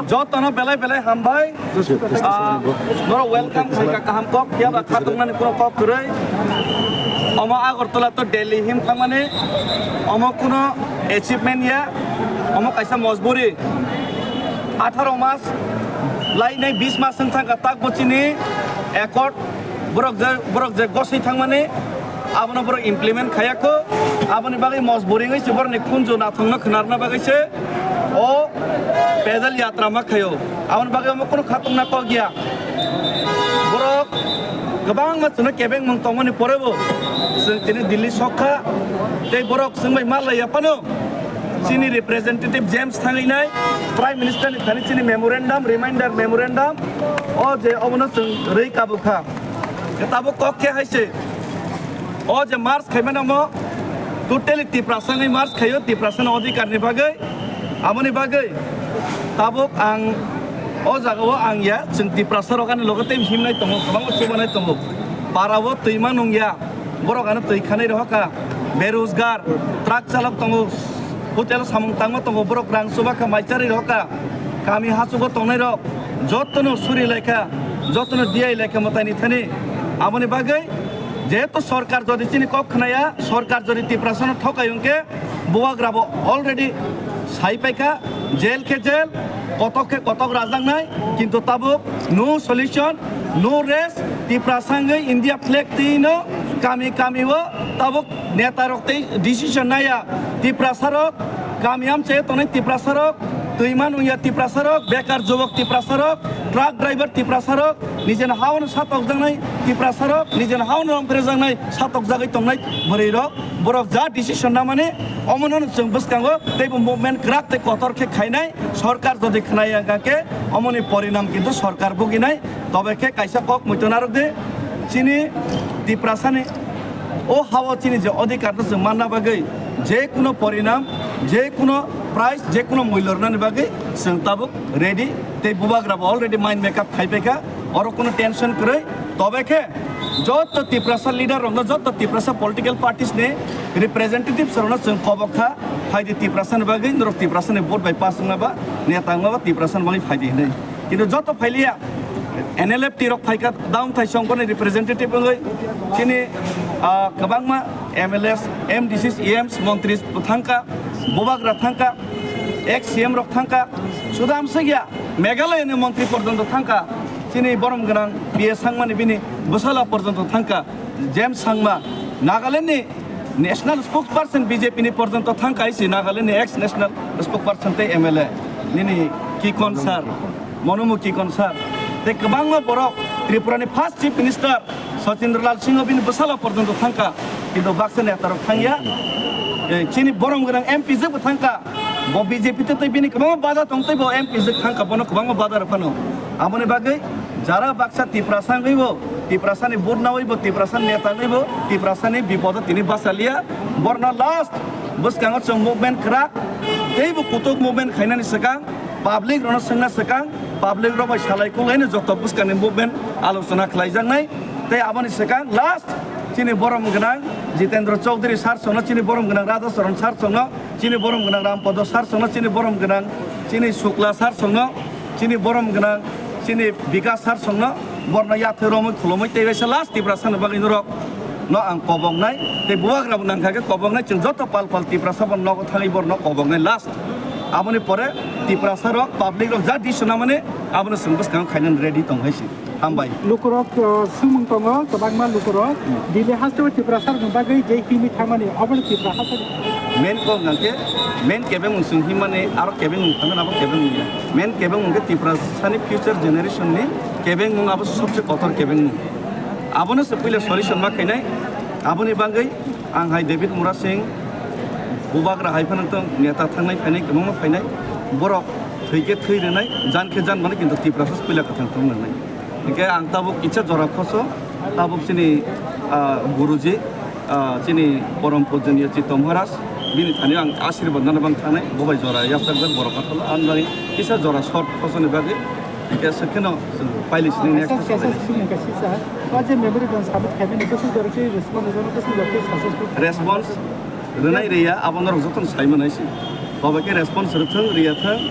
Jotana belai belai hambai, nora welcome saya kaham kok, ya bakal dengan kuno kok kurai. Oma Agartala to Delhi him thamane, oma kuno achievement ya, oma kaisa mojburi. 18 mas, lain naik 20 mas tentang katak bocini, ekor borok je gosai thamane. Abang borok implement kaya ko, abang bagai mojburi ngai sebor ne kunjo na thongna khnarna bagai se. O pedal yatra mak kayo, awan bagai mau kuno khatung nak kau gya, borok, gabang mat sunnah kebeng mengtongani porebo, sini Delhi sokha, tei borok sumbai malai apa no, sini representative James thangai nai, Prime Minister ni thani sini memorandum, reminder memorandum, o je abuna sung rei kabukha, ketabo kok ke hai se, o je Mars khay mana mo, totally tiprasan ni Mars khayo tiprasan adhikar ni bagai. Amoni bagai, tabuk ang o jagawo ang ya, senti prasarokan logotem himnai tongo, kabang usubanai tongo. Parawo tuiman ongya, borokana tuikanai rohaka, beruzgar, truck salak tongo, hotel samung tangmo tongo borok rang subaka maicari rohaka, kami hasugo tongnai rok, jotono suri leka, jotono diai leka motani thani. Amoni bagai, যেহেতু সরকার যদি চিনি cock খানায়া সরকার যদি তিপ্রাসন ঠকায়ুংকে বুয়া গ্রাবো already সাই পাইকা jail কে jail কতক রাজদাং নাই কিন্তু তাবুক নো সলিউশন নো রেস তিপ্রাসাঙ্গে ইন্ডিয়া ফ্লেগ তিনো কামিও তাবুক নেতা রক্তেই ডিসিশন নাইয়া তিপ্রাসারক কামিয়াম চেয়ে তনে তিপ্রাসারক তুইমান উইয়া তিপ্রাসারক বেকার যুবক তিপ্রাসারক ট্রাক ড্রাইভার তিপ্রাসারক নিজেন হাউন সাতক জাংনাই তিপ্রাসারক নিজেন হাউন রংফেরে জাংনাই সাতক জাগাই তংনাই বরেরক বরক যা ডিসিশন না মানে অমনন जों বসকাঙ্গো তেবো মুভমেন্ট গ্রাকতে কতরকে খাইনাই সরকার যদি খানাইয়া গাকে অমনি পরিণাম কিন্তু সরকার ভুগিনাই তবেকে কাইসা কক মুইতনারক দে চিনি তিপ্রাসানে ও হাওয়া চিনি যে অধিকার जों মাননা বাগৈ যে কোনো পরিণাম যে কোনো প্রাইস যে কোনো মূল্যর নানি বাগৈ जों তাবুক রেডি তে বুবাগ্রাব অলরেডি মাইন্ড মেকআপ খাইপেকা আর কোনো টেনশন করে তবেকে যত তিপ্রাসা লিডার রং যত তিপ্রাসা পলিটিক্যাল পার্টিস ने रिप्रेजेंटेटिव सरना जों खबखा फायदि तिप्रासन बागै नर तिप्रासन भोट बाय पास नबा नेतांगबा तिप्रासन बागै फायदि नै किन्तु जत फाइलिया एनएलएफ तिरक फाइका दाउन थाइ संगने रिप्रेजेंटेटिव बागै चिनि गोबांमा एमएलएस एमडीसी एम्स मंत्री थांका bobagra thangka ex CM rok thangka sudam segya Meghalaya ni mantri porjonto thangka chini borom ganang BS sangmani bini busala porjonto thangka James Sangma Nagaland ni national spokesperson BJP ni porjonto thangka isi Nagaland ni ex national spokesperson te MLA nini Kikon sir Monomu Kikon sir te kabangma borok Tripura ni first chief minister Sachindralal Singh bini busala porjonto thangka কিন্তু বাক্সা নেতারক থাঙ্গিয়া চিনি বরম গোনাং MP जोबो थांका ब BJP te tei bini kobang bada tongtei bo MP जोब थांका bono kobang bada rafano amoni bagai jara baksa tiprasan gaibo tiprasani burna hoibo tiprasan neta gaibo tiprasani bipodo tini basalia borna last buskango chong movement krak teibo kutok movement khainani sakang public rono sangna sakang public ro bai salai kulaini jokto buskani movement alochona khlaijangnai tei aboni sakang last chini borom ganang Jitendra Chaudhary sar songno chini borom ganang Radha Saran sar songno chini borom ganang Rampodo sar songno chini borom ganang chini Shukla sar songno chini borom ganang chini Vikas sar songno borna yathromo khulomoi tebesa last tiprasan bagi norok no ang kobongnai te buagra bunang khage kobongnai chung joto pal tiprasa bon nogo thangai borno kobongnai last aboni pore tiprasa rok public rok ja disona mane aboni sungbus kang khainan ready tonghaisi hambai lukurok sumung tongo tabangma lukurok dile hasto tiprasar bagai jei himi thamani abon tiprasar main ko ngake main kebe mung sung himane aro kebe mung thanga abo kebe mung main kebe mung ke tiprasani future generation ni kebe mung abo sobse kotor kebe mung abone se pile solution ma khainai aboni bangai ang hai David Mura Singh bubagra haifanang tong neta thangnai phainai kemang ma phainai borok thike theirenai janke jan mane kintu tiprasas pile kathang tong nanai Oke, ang tabuk icha jora khoso tabuk sini guruji sini borom pujaniya Chito Maharaj bini thani ang ashirwad nana bang thane bobai jora yasagdan borok atol anbani isa jora short khoso ni bagi ke sekeno pailis ni next response renai reya abonor joton saimon aisi babake response ruthang reya thang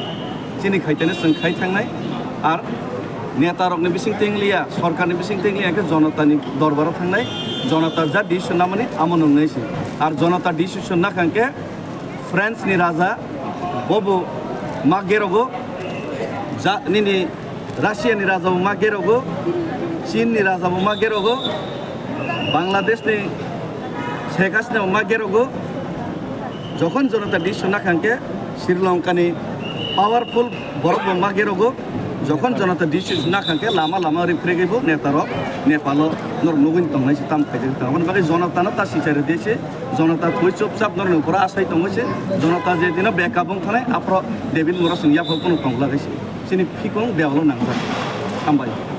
sini khaitene sing khai thangnai ar नेतारकनि बिसिं तेंलिया सरकारनि बिसिं तेंलिया के जनतानि दरबाराव थांनाय जनता जा decision नामाने आमन नंनायसि आरो जनता decision नाखांके France नि राजा बबु मागेरगो जा निनि रासिया नि राजा मागेरगो चीन नि राजा मागेरगो बांग्लादेश नि शेख हासिना मागेरगो যখন জনতা ডিসিশন নাখাंके শ্রীলঙ্কানি পাওয়ারফুল বরফ মাগেরগো যখন জনতা ডিসিশন নাখাंके লামা লামা রিফ্রেগেবো নেতারক নেপালো নর নগুন তংনাইছে তাম খাইদে তামন বাকি জনতা না তা সিচারে দিয়েছে জনতা থই চুপচাপ নর নকরা আসাই তংছে জনতা যে দিন বেকআপং থানায় আপ্র ডেভিড মুরা সিংয়া ফকন তংলা গাইছে চিনি ফিকং দেওয়ালো নাংজা হামবাই